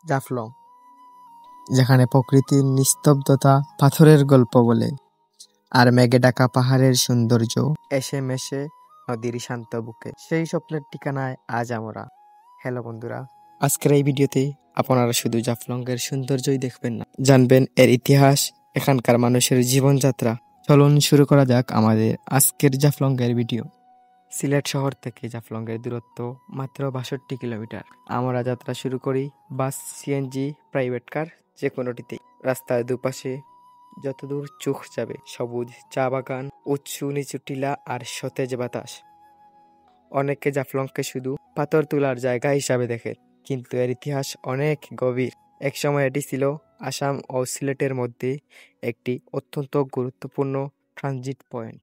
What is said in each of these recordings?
জাফলং, যেখানে প্রকৃতির নিস্তব্ধতা পাথরের গল্প বলে, আর মেঘে ঢাকা পাহাড়ের সৌন্দর্য এসে মেশে নদীর শান্ত বুকে। সেই স্বপ্নের ঠিকানায় আজ আমরা। হ্যালো বন্ধুরা, আজকের এই ভিডিওতে আপনারা শুধু জাফলংয়ের সৌন্দর্যই দেখবেন না, জানবেন এর ইতিহাস, এখানকার মানুষের জীবনযাত্রা। চলুন শুরু করা যাক আমাদের আজকের জাফলংয়ের ভিডিও। সিলেট শহর থেকে জাফলংয়ের দূরত্ব মাত্র ৬২ কিলোমিটার। আমরা যাত্রা শুরু করি বাস, সিএনজি, প্রাইভেট কার, যে কোনোটিতেই। রাস্তার দুপাশে যতদূর চোখ যাবে সবুজ চা বাগান, উঁচু নিচু টিলা আর সতেজ বাতাস। অনেকে জাফলংকে শুধু পাথর তোলার জায়গা হিসাবে দেখে, কিন্তু এর ইতিহাস অনেক গভীর। একসময় এটি ছিল আসাম ও সিলেটের মধ্যে একটি অত্যন্ত গুরুত্বপূর্ণ ট্রানজিট পয়েন্ট।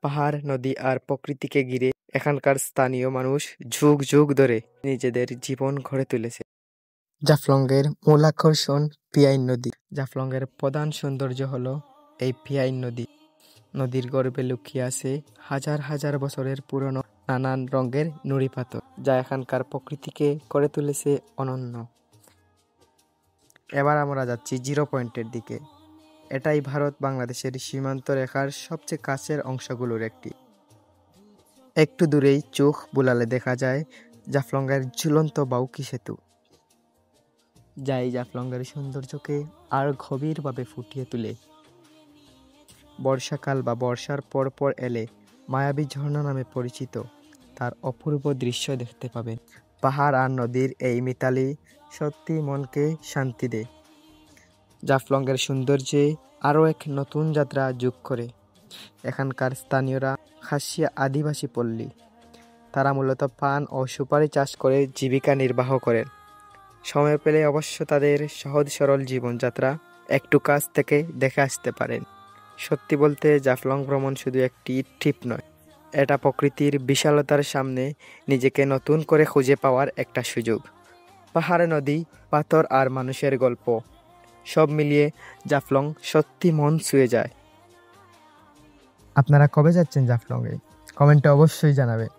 পাহাড়, নদী আর প্রকৃতিকে ঘিরে এখানকার স্থানীয় মানুষ যুগ যুগ ধরে নিজেদের জীবন গড়ে তুলেছে। জাফলংয়ের মূল আকর্ষণ পিয়াইন নদী। জাফলংয়ের প্রধান সৌন্দর্য হলো এই পিয়াইন নদী। নদীর গর্ভে লুকিয়ে আছে হাজার হাজার বছরের পুরনো নানান রঙের নুড়ি পাথর, যা এখানকার প্রকৃতিকে করে তুলেছে অনন্য। এবার আমরা যাচ্ছি জিরো পয়েন্টের দিকে। এটাই ভারত বাংলাদেশের সীমান্ত রেখার সবচেয়ে কাছের অংশগুলোর একটি। একটু দূরেই চোখ বুলালে দেখা যায় জাফলংয়ের ঝুলন্ত বাউকি সেতু, যা এই জাফলংয়ের সৌন্দর্যকে আর গভীরভাবে ফুটিয়ে তোলে। বর্ষাকাল বা বর্ষার পর এলে মায়াবী ঝর্ণা নামে পরিচিত তার অপূর্ব দৃশ্য দেখতে পাবেন। পাহাড় আর নদীর এই মিতালি সত্যি মনকে শান্তি দেয়। জাফলংয়ের সৌন্দর্যে আরও এক নতুন যাত্রা যোগ করে এখানকার স্থানীয়রা খাসিয়া আদিবাসী পল্লী। তারা মূলত পান ও সুপারি চাষ করে জীবিকা নির্বাহ করেন। সময় পেলে অবশ্য তাদের সহজ সরল জীবনযাত্রা একটু কাছ থেকে দেখে আসতে পারেন। সত্যি বলতে জাফলং ভ্রমণ শুধু একটি ট্রিপ নয়, এটা প্রকৃতির বিশালতার সামনে নিজেকে নতুন করে খুঁজে পাওয়ার একটা সুযোগ। পাহাড়ে, নদী, পাথর আর মানুষের গল্প, সব মিলিয়ে জাফলং সত্যি মন ছুঁয়ে যায়। আপনারা কবে যাচ্ছেন জাফলংয়ে? কমেন্টে অবশ্যই জানাবেন।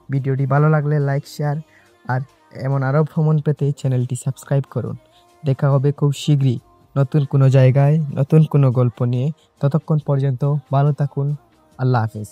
ভিডিওটি ভালো লাগলে লাইক, শেয়ার আর এমন আরও ভ্রমণ পেতে চ্যানেলটি সাবস্ক্রাইব করুন। দেখা হবে খুব শীঘ্রই নতুন কোনো জায়গায়, নতুন কোনো গল্প নিয়ে। ততক্ষণ পর্যন্ত ভালো থাকুন। আল্লাহ হাফেজ।